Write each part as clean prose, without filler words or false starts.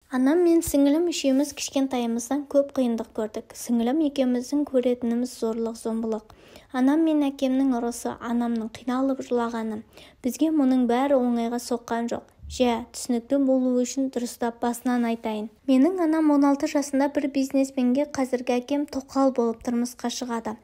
Анам мен сіңілім үшеуміз кішкентайымыздан көп қиындық көрдік. Сіңілім екеуміздің көретініміз зорлық-зомбылық. Анам мен әкемнің ұрысы, анамның қиналып жылағаны. Бізге мұның бәрі оңайға соққан жоқ. Түсінікті болу үшін дұрыстап басынан айтайын. Менің анам 16 жасында бір бизнесменге, қазіргі әкем тоқал болып тұрмысқа шығады.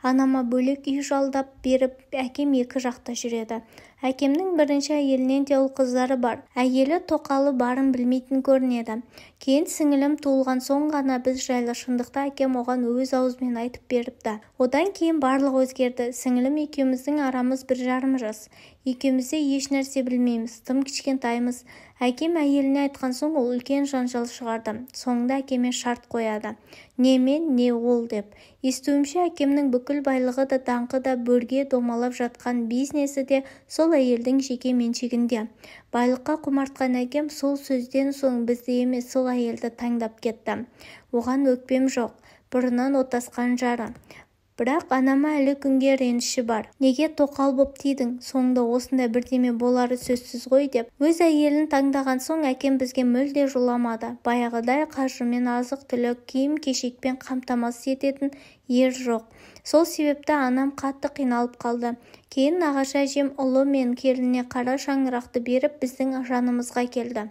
Анама бөлек үй жалдап беріп, әкем екі жақта жүреді. Әкемнің бірінші әйелінен де ұл қыздары бар. Әйелі тоқалы барын білмейтін көрінеді. Кейін сіңілім туылған соң ғана біз жайлы шындықты әкем оған өз аузымен айтып беріпті. Одан кейін барлық өзгерді. Сіңілім екеуміздің арамыз 1,5 жас. Екеумізде еш нәрсе білмейміз, тым кішкентаймыз. Әкем әйеліне айтқан соң ол үлкен жанжал шығарды. Соңында әкеме шарт қояды. Не мен, не ол деп. Естуімше әкемнің бүкіл байлығы да даңқы да бөрге домалап жатқан бизнесі де сол әйелдің жеке меншігінде. Байлыққа құмартқан әкем сол сөзден соң бізді емес сол әйелді таңдап кетті. Оған өкпем жоқ, бұрыннан отасқан жары. Бірақ анама әлі күнге реніші бар. Неге тоқал боп тидің, соңында осындай бірдеме болары сөзсіз ғой деп. Өз әйелін таңдаған соң әкем бізге мүлде жоламады. Баяғыдай қаржымен азық-түлік, киім-кешекпен қамтамасыз ететін ер жоқ. Сол себепті анам қатты қиналып қалды. Кейін нағашы әжем ұлы мен келініне қара шаңырақты беріп біздің жанымызға келді.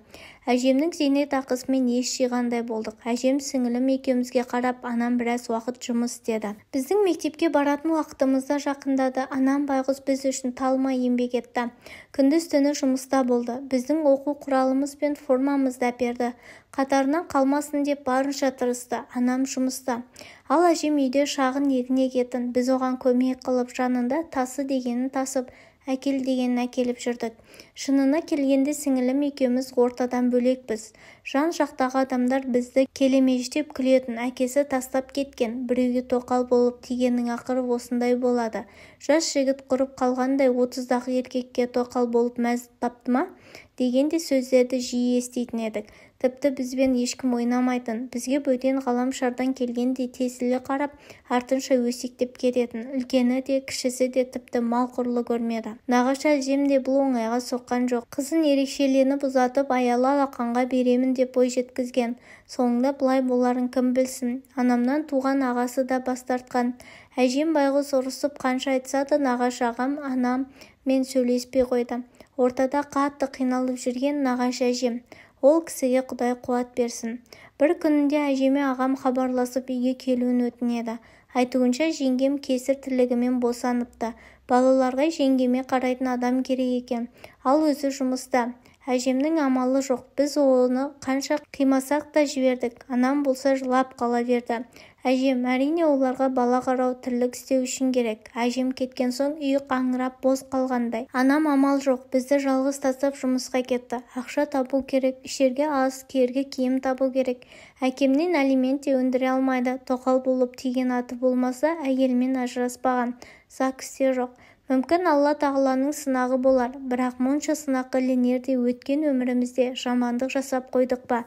Әжемнің зейнетақысымен ес жиғандай болдық. Әжем сіңілім екеумізге қарап, анам біраз уақыт жұмыс істеді. Біздің мектепке баратын уақытымызда жақындады. Анам байғұс біз үшін талмай еңбек етті. Күндіз-түні жұмыста болды. Біздің оқу құралымыз бен формамызды әперді. Қатарынан қалмасын деп барынша тырысты. Анам жұмыста. Ал әжем үйде шағын егін егетін. Біз оған көмек қылып, жанында тасы дегенін тасып, әкел дегенін әкеліп жүрдік. Шынына келгенде сіңілім екеуміз ортадан бөлекпіз. Жан жақтағы адамдар бізді келемеждеп күлетін. Әкесі тастап кеткен, біреуге тоқал болып тигеннің ақыры осындай болады. Жас жігіт құрып қалғандай 30-дағы еркекке тоқал болып мәз тапты ма? Дегенде сөздерді жиі еститін едік. Тіпті бізбен ешкім ойнамайтын. Бізге бөтен ғаламшардан келгендей тесіле қарап, артынша өсектеп кететін. Үлкені де, кішісі де тіпті мал құрлы көрмеді. Нағашы әжем де бұл оңайға соққан жоқ. Қызын ерекшеленіп ұзатып, аялы алақанға беремін деп ой жеткізген. Соңында бұлай боларын кім білсін. Анамнан туған ағасы да бас тартқан. Әжем байғұс ұрысып қанша айтса да нағашы ағам анам мен сөйлеспей қойды. Ортада қатты қиналып жүрген нағашы әжем. Ол кісіге Құдай қуат берсін. Бір күнінде әжеме ағам хабарласып үйге келуін өтінеді. Айтуынша жеңгем кесір тірлігімен босаныпты. Балаларға жеңгеме қарайтын адам керек екен. Ал өзі жұмыста. Әжемнің амалы жоқ. Біз оны қанша қимасақ та жібердік. Анам болса жылап қала берді. Әжем, әрине оларға бала қарау, тірлік істеу үшін керек. Әжем кеткен соң үй қаңырап бос қалғандай. Анам амал жоқ. Бізді жалғыз тастап жұмысқа кетті. Ақша табу керек, ішерге ас, киерге киім табу керек. Әкемнен алимент те өндіре алмайды. Тоқал болып тиген аты болмаса, әйелмен ажыраспаған. ЗАГСте жоқ. Мүмкін Алла тағаланың сынағы болар, бірақ мұнша сынаққа ілінерде өткен өмірімізде жамандық жасап қойдық па,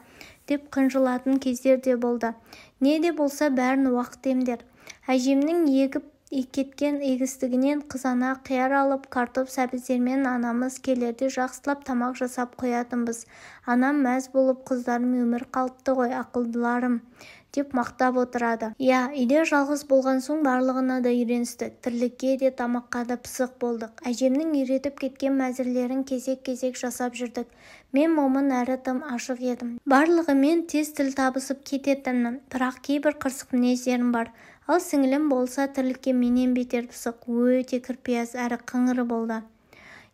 деп қынжылатын кездер де болды. Не де болса бәрін уақыт емдер. Әжемнің егіп кеткен егістігінен қызана қияр алып, картоп сәбіздермен анамыз келерде жақсылап тамақ жасап қоятынбыз. Анам мәз болып, қыздарым өмір қалыпты ғой, ақылдыларым, деп мақтап отырады. Үйде жалғыз болған соң барлығына да үйреністік. Тірлікке де, тамаққа да пысық болдық. Әжемнің үйретіп кеткен мәзірлерін кезек-кезек жасап жүрдік. Мен момын әрі тым ашық едім. Барлығымен тез тіл табысып кететінмін. Бірақ кейбір қырсық мінездерім бар. Ал сіңілім болса тірлікке менен бетер пысық, өте кірпияз әрі қыңыры болды.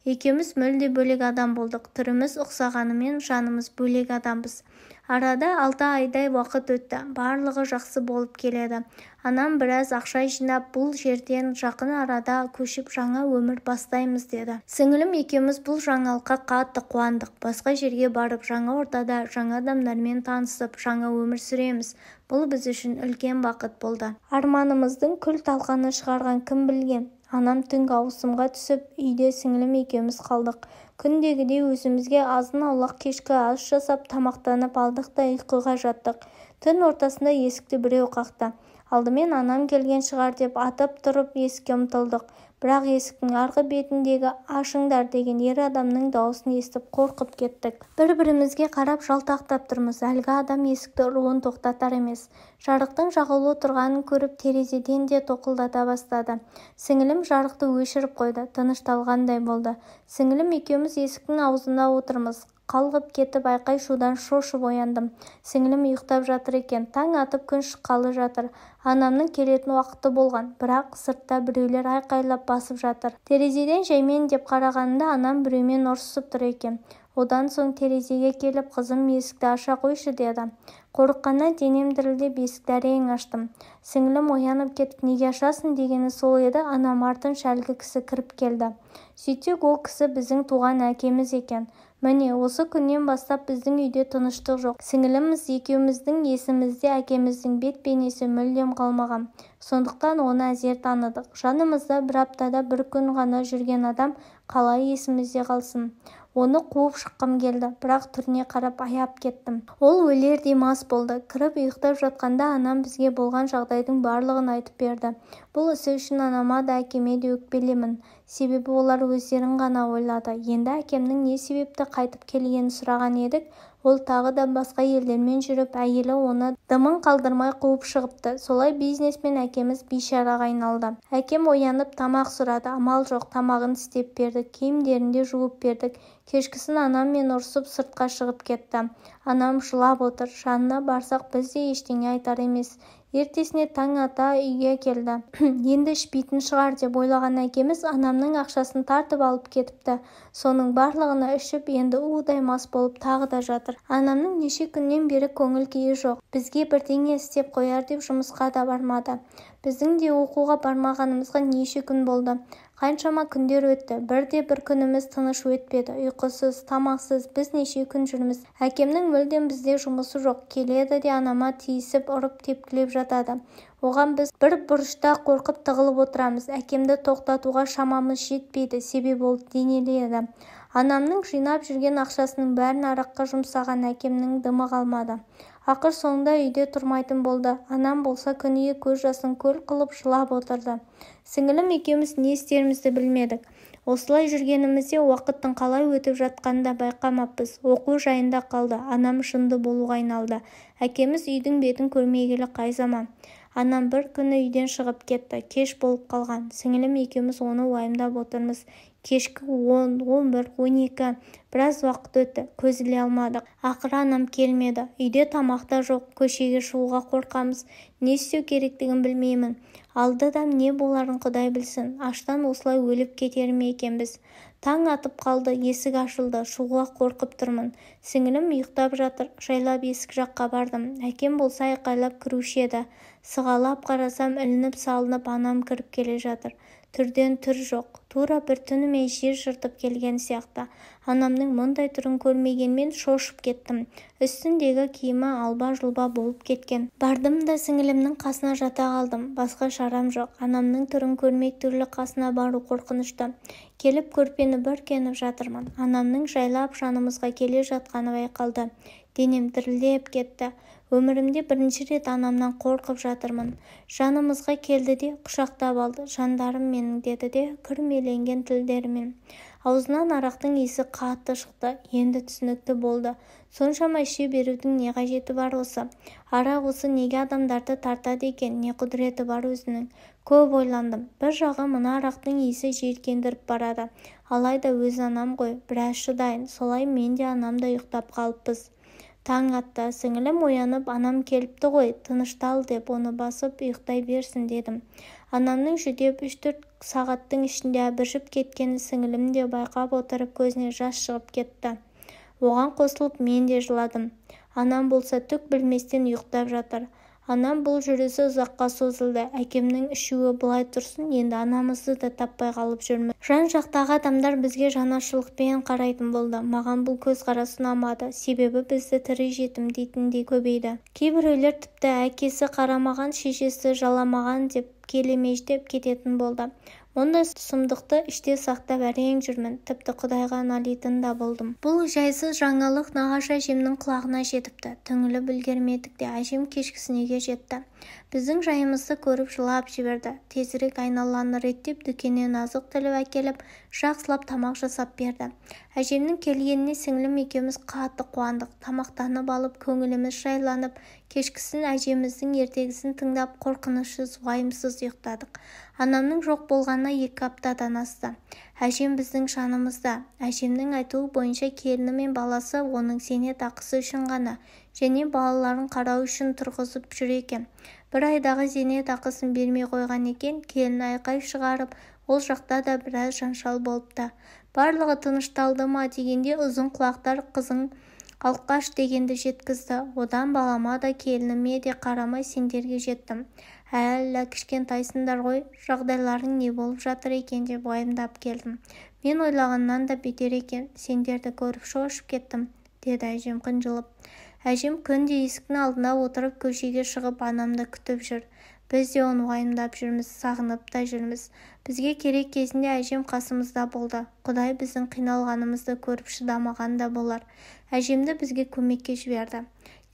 Екеуміз мүлде бөлек адам болдық. Түріміз ұқсағанымен жанымыз бөлек адамбыз. Арада 6 айдай уақыт өтті. Барлығы жақсы болып келеді. Анам біраз ақша жинап, бұл жерден жақын арада көшіп жаңа өмір бастаймыз деді. Сіңілім екеуміз бұл жаңалыққа қатты қуандық. Басқа жерге барып, жаңа ортада, жаңа адамдармен танысып, жаңа өмір сүреміз. Бұл біз үшін үлкен бақыт болды. Арманымыздың күл талқаны шығарған кім білген? Анам түнгі ауысымға түсіп, үйде сіңілім екеуміз қалдық. Күндегідей өзімізге азын-аулақ кешкі ас жасап, тамақтанып алдық та ұйқыға жаттық. Түн ортасында есікті біреу қақты. Алдымен анам келген шығар деп атып тұрып есікке ұмтылдық. Бірақ есіктің арғы бетіндегі «ашыңдар» деген ер адамның дауысын естіп қорқып кеттік. Бір-бірімізге қарап жалтақтап тұрмыз. Әлгі адам есікті ұруын тоқтатар емес. Жарықтың жағулы тұрғанын көріп терезеден де тоқылдата бастады. Сіңілім жарықты өшіріп қойды. Тынышталғандай болды. Сіңілім екеуміз есіктің аузында отырмыз. Қалғып кетіп айқай-шудан шошып ояндым. Сіңілім ұйықтап жатыр екен. Таң атып күн шыққалы жатыр. Анамның келетін уақыты болған. Бірақ сыртта біреулер айқайлап басып жатыр. Терезеден жаймен деп қарағанымда анам біреумен ұрсысып тұр екен. Одан соң терезеге келіп «Қызым, есікті аша қойшы» деді. Қорыққаннан денем дірілдеп есікті әрең аштым. Сіңілім оянып кетіп «Неге ашасың?» дегені сол еді. Анам артынша әлгі кісі кіріп келді. Сөйтсек ол кісі біздің туған әкеміз екен. Міне осы күннен бастап біздің үйде тыныштық жоқ. Сіңіліміз екеуміздің есімізде әкеміздің бет бейнесі мүлдем қалмаған. Сондықтан оны әзер таныдық. Жанымызда бір аптада бір күн ғана жүрген адам қалай есімізде қалсын? Оны қуып шыққым келді, бірақ түріне қарап аяп кеттім. Ол өлердей мас болды. Кіріп ұйықтап жатқанда анам бізге болған жағдайдың барлығын айтып берді. Бұл ісі үшін анама да әкеме де өкпелеймін. Себебі олар өздерін ғана ойлады. Енді әкемнің не себепті қайтып келгенін сұраған едік. Ол тағы да басқа елдермен жүріп, әйелі оны дымын қалдырмай қуып шығыпты. Солай бизнесмен әкеміз бейшараға айналды. Әкем оянып тамақ сұрады. Амал жоқ, тамағын істеп бердік, киімдерін де жуып бердік. Кешкісін анаммен ұрсып сыртқа шығып кетті. Анам жылап отыр. Жанына барсақ біз де ештеңе айтар емес. Ертесіне таң ата үйге келді. Енді ішпейтін шығар деп ойлаған әкеміз анамның ақшасын тартып алып кетіпті. Соның барлығына ішіп, енді удай мас болып тағы да жатыр. Анамның неше күннен бері көңіл күйі жоқ. Бізге бірдеңе істеп қояр деп жұмысқа да бармады. Біздің де оқуға бармағанымызға неше күн болды. Қаншама күндер өтті. Бірде-бір күніміз тыныш өтпеді. Ұйқысыз, тамақсыз біз неше күн жүрміз. Әкемнің мүлдем бізде жұмысы жоқ. Келеді де анама тиісіп, ұрып тепкілеп жатады. Оған біз бір бұрышта қорқып тығылып отырамыз. Әкемді тоқтатуға шамамыз жетпейді. Себебі ол денеледі. Анамның жинап жүрген ақшасының бәрін араққа жұмсаған, әкемнің дымы қалмады. Ақыр соңында үйде тұрмайтын болды. Анам болса күніге көз жасын көл қылып жылап отырды. Сіңілім екеуміз не істерімізді білмедік. Осылай жүргенімізде уақыттың қалай өтіп жатқанын да байқамаппыз. Оқу жайында қалды. Анам жынды болуға айналды. Әкеміз үйдің бетін көрмегелі қай заман. Анам бір күні үйден шығып кетті. Кеш болып қалған. Сіңілім екеуміз оны уайымдап отырмыз. Кешкі 10, 11, 12 біраз уақыт өтті. Көз іле алмадық. Ақыры анам келмеді. Үйде тамақта жоқ. Көшеге шығуға қорқамыз. Не істеу керектігін білмеймін. Алдыдам не боларын Құдай білсін. Аштан осылай өліп кетер ме екенбіз. Таң атып қалды. Есік ашылды. Шығуға қорқып тұрмын. Сіңілім ұйықтап жатыр. Жайлап есік жаққа бардым. Әкем болса айқайлап кіруші еді. Сығалап қарасам ілініп салынып анам кіріп келе жатыр. Түрден түр жоқ. Тура бір түнімен жер жыртып келген сияқты. Анамның мұндай түрін көрмегенмен шошып кеттім. Үстіндегі киімі алба-жұлба болып кеткен. Бардым да сіңілімнің қасына жата қалдым. Басқа шарам жоқ. Анамның түрін көрмек түрлі қасына бару қорқынышты. Келіп көрпені бүркеніп жатырмын. Анамның жайлап жанымызға келе жатқаны байқалды. Денем дірілдеп кетті. Өмірімде бірінші рет анамнан қорқып жатырмын. Жанымызға келді де құшақтап алды. Жандарым менің деді де күрмеленген тілдерімен. Аузынан арақтың иісі қатты шықты. Енді түсінікті болды. Соншама іше берудің не қажеті бар осы? Арақ осы неге адамдарды тартады екен? Не құдіреті бар өзінің? Көп ойландым. Bir жағы мына арақтың иісі жиіркендіріп барады. Алайда өз анам ғой, біраз шыдайын. Солай мен де анам да ұйықтап қалыппыз. Таң атты. Сіңілім оянып, анам келіпті ғой, тыныштал деп оны басып ұйықтай берсін дедім. Анамның жүдеп 3-4 сағаттың ішінде әбіржіп кеткені сіңілім де байқап отырып көзіне жас шығып кетті. Оған қосылып мен де жыладым. Анам болса түк білместен ұйықтап жатыр. Анам бұл жүрісі ұзаққа созылды. Әкемнің ішуі былай тұрсын, енді анамызды да таппай қалып жүрміз. Жан-жақтағы адамдар бізге жанашырлықпен қарайтын болды. Маған бұл көзқарас ұнамады. Себебі бізді тірі жетім дейтіндей көбейді. Кейбіреулер тіпті әкесі қарамаған, шешесі жаламаған деп келемеждеп кететін болды. Ондай сұмдықты іште сақтап әрең жүрмін, тіпті Құдайға налитын да болдым. Бұл жайсыз жаңалық нағашы әжемнің құлағына жетіпті. Түңіліп үлгермедік те әжем кешкісінге жетті. Біздің жайымызды көріп жылап жіберді. Тезірек айналаны реттеп дүкеннен азық-түлік әкеліп, жақсылап тамақ жасап берді. Әжемнің келгеніне сіңлім екеуміз қатты қуандық. Тамақтанып алып, көңіліміз жайланып, кешкісін әжеміздің ертегісін тыңдап, қорқынышсыз, уайымсыз ұйықтадық. Анамның жоқ болғанына 2 аптадан асты. Әжем біздің жанымызда. Әжемнің айтуы бойынша келіні мен баласы оның зейнетақысы үшін ғана және балаларын қарау үшін тұрғызып жүр екен. 1 айдағы зейнетақысын бермей қойған екен. Келін айқай шығарып, ол жақта да біраз жанжал болыпты. Барлығы тынышталды ма дегенде ұзын құлақтар қызың алқаш дегенді жеткізді. Одан балама да келініме де қарамай сендерге жеттім. Әлі кішкентайсыңдар ғой, жағдайларың не болып жатыр екен деп уайымдап келдім. Мен ойлағаннан да бетер екен, сендерді көріп шошып кеттім, деді әжем қынжылып. Әжем күнде есіктің алдына отырып көшеге шығып анамды күтіп жүр. Біз де оны уайымдап жүрміз, сағынып та жүрміз. Бізге керек кезінде әжем қасымызда болды. Құдай біздің қиналғанымызды көріп шыдамаған да болар. Әжемді бізге көмекке жіберді.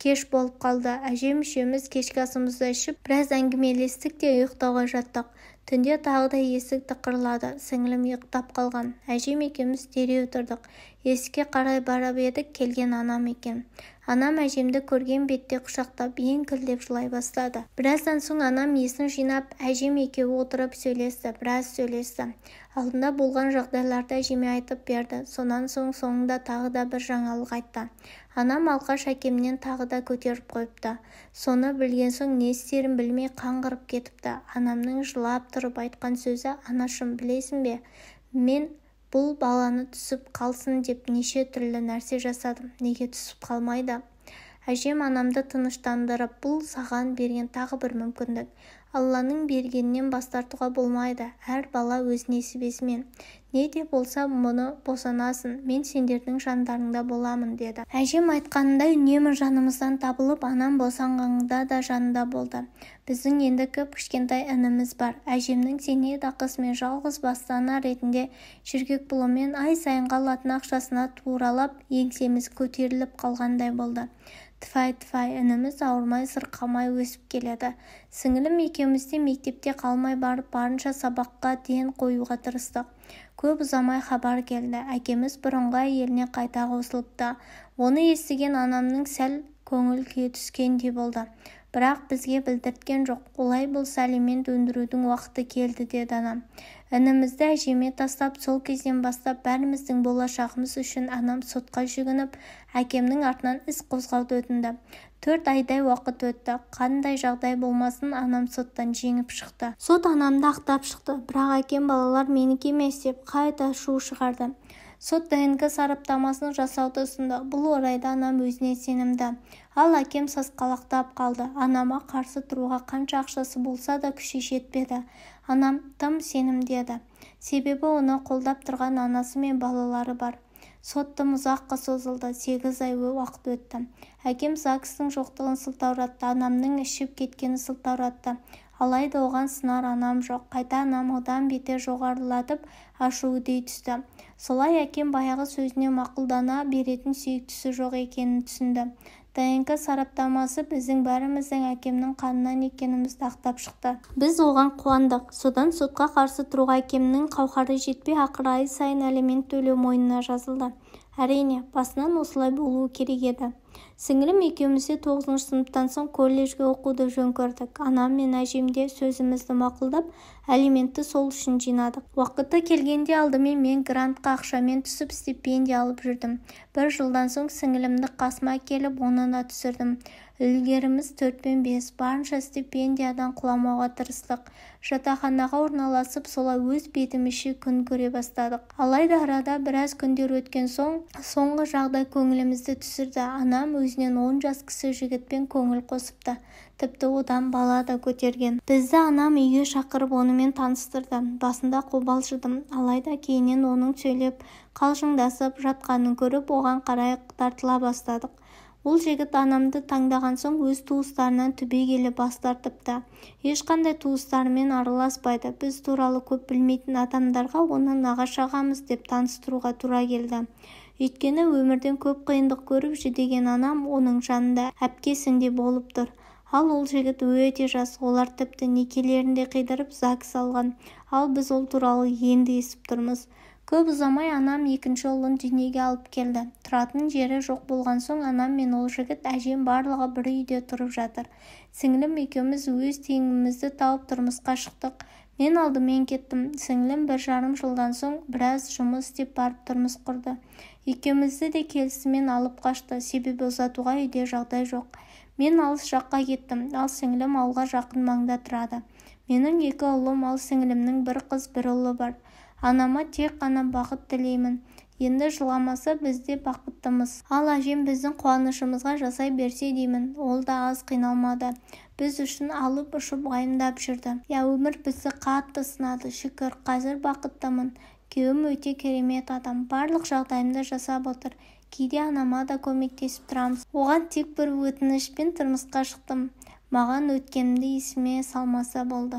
Кеш болып қалды. Әжем үшеуміз кешкі асымызды ішіп, біраз әңгімелестік те ұйықтауға жаттық. Түнде тағы да есік тықырлады. Сіңлім ұйықтап қалған. Әжем екеуміз дереу тұрдық. Есікке қарай барып едік, келген анам екен. Анам әжемді көрген бетте құшақтап, еңкілдеп жылай бастады. Біраздан соң анам есін жинап, әжем екеуі отырып сөйлесті, біраз сөйлесті. Алдында болған жағдайларды әжеме айтып берді. Сонан соң соңында тағы да бір жаңалық айтты. Анам алқаш әкемнен тағы да көтеріп қойыпты. Соны білген соң не істерін білмей қаңғырып кетіпті. Анамның жылап тұрып айтқан сөзі: анашым, білесің бе, мен бұл баланы түсіп қалсын деп неше түрлі нәрсе жасадым. Неге түсіп қалмайды? Әжем анамды тыныштандырып, бұл саған берген тағы бір мүмкіндік. Алланың бергенінен бас тартуға болмайды. Әр бала өз несібесімен. Не де болса мұны босанасың. Мен сендердің жандарыңда боламын, деді. Әжем айтқанындай үнемі жанымыздан табылып, анам босанғанда да жанында болды. Біздің енді кішкентай ініміз бар. Әжемнің зейнетақысымен жалғыз басты ана ретінде жөргек пұлымен ай сайынғы алатын ақшасына туралап, еңсеміз көтеріліп қалғандай болды. Тфай, ініміз ауырмай, сырқамай өсіп келеді. Сіңілім екеуміз де мектепте қалмай барып, барынша сабаққа ден қоюға тырыстық. Көп ұзамай хабар келді. Әкеміз бұрынғы әйеліне қайта қосылыпты. Оны естіген анамның сәл көңіл күйі түскендей болды. Бірақ бізге білдірткен жоқ. Олай болса алимент өндірудің уақыты келді, деді анам. Інімізді әжеме тастап, сол кезден бастап бәріміздің болашағымыз үшін анам сотқа жүгініп, әкемнің артынан іс қозғауды өтінді. 4 айдай уақыт өтті. Қандай жағдай болмасын, анам соттан жеңіп шықты. Сот анамды ақтап шықты. Бірақ әкем балалар менікі емес деп қайта шу шығарды. Сот ДНК сараптамасын жасауды ұсынды. Бұл орайда анам өзіне сенімді. Ал әкем сасқалақтап қалды. Анама қарсы тұруға қанша ақшасы болса да күші жетпеді. Анам тым сенімді еді. Себебі оны қолдап тұрған анасы мен балалары бар. Сот тым ұзаққа созылды. 8 ай уақыт өтті. Әкем ЗАГСтың жоқтығын сылтауратты. Анамның ішіп кеткені сылтауратты. Алайда оған сынар анам жоқ. Қайта анам одан бетер жоғарылатып ашуы дей түсті. Солай әкем баяғы сөзіне мақұлдана беретін сүйіктісі жоқ екенін түсінді. ДНК сараптамасы біздің бәріміздің әкемнің қанынан екенімізді ақтап шықты. Біз оған қуандық. Содан сотқа қарсы тұруға әкемнің қауқары жетпей, ақыры ай сайын алимент төлеу мойнына жазылды. Әрине, басынан осылай болуы керек еді. Сіңілім екеумізде 9 сыныптан соң колледжге оқуды жөн көрдік. Анам мен әжемде сөзімізді мақұлдап, алиментті сол үшін жинадық. Уақыты келгенде алдымен мен грантқа ақшамен түсіп стипендия алып жүрдім. 1 жылдан соң сіңілімді қасыма келіп, онына түсірдім. Үлгеріміз 4 пен 5, барынша стипендиядан құламауға тырыстық. Жатақханаға орналасып, солай өз бетімізше күн көре бастадық. Алайда арада біраз күндер өткен соң, соңғы жағдай көңілімізді түсірді. Анам өзінен 10 жас кісі жігітпен көңіл қосыпты. Тіпті одан бала да көтерген. Бізді анам үйге шақырып онымен таныстырды. Басында қобалжыдым. Алайда кейіннен оның сөйлеп, қалжыңдасып жатқанын көріп, оған қарай тартыла бастадық. Ол жігіт анамды таңдаған соң өз туыстарынан түбегейлі бас тартыпты. Ешқандай туыстарымен араласпайды. Біз туралы көп білмейтін адамдарға оны нағашы ағамыз деп таныстыруға тура келді. Өйткені өмірден көп қиындық көріп жүдеген анам оның жанында әпкесіндей болып тұр. Ал ол жігіт өте жас, олар тіпті некелерінде қидырып ЗАГС салған. Ал біз ол туралы енді естіп тұрмыз. Көп ұзамай анам екінші ұлын дүниеге алып келді. Тұратын жері жоқ болған соң анам мен ол жігіт, әжем барлығы бір үйде тұрып жатыр. Сіңілім екеуміз өз теңімізді тауып тұрмысқа шықтық. Мен алдымен кеттім. Сіңілім 1,5 жылдан соң біраз жұмыс істеп барып тұрмыс құрды. Екеумізді де келісімен алып қашты, себебі ұзатуға үйде жағдай жоқ. Мен алыс жаққа кеттім, ал сіңілім ауылға жақын маңда тұрады. Менің 2 ұлым, ал сіңілімнің 1 қыз, 1 ұлы бар. Анама тек қана бақыт тілеймін. Енді жыламаса біз де бақыттымыз. Ал әжем біздің қуанышымызға жасай берсе деймін. Ол да аз қиналмады. Біз үшін алып ұшып уайымдап жүрді. Өмір бізді қатты сынады. Шүкір, қазір бақыттымын. Күйеуім өте керемет адам. Барлық жағдайымды жасап отыр. Кейде анама да көмектесіп тұрамыз. Оған тек бір өтінішпен тұрмысқа шықтым. Маған өткенімді есіме салмаса болды.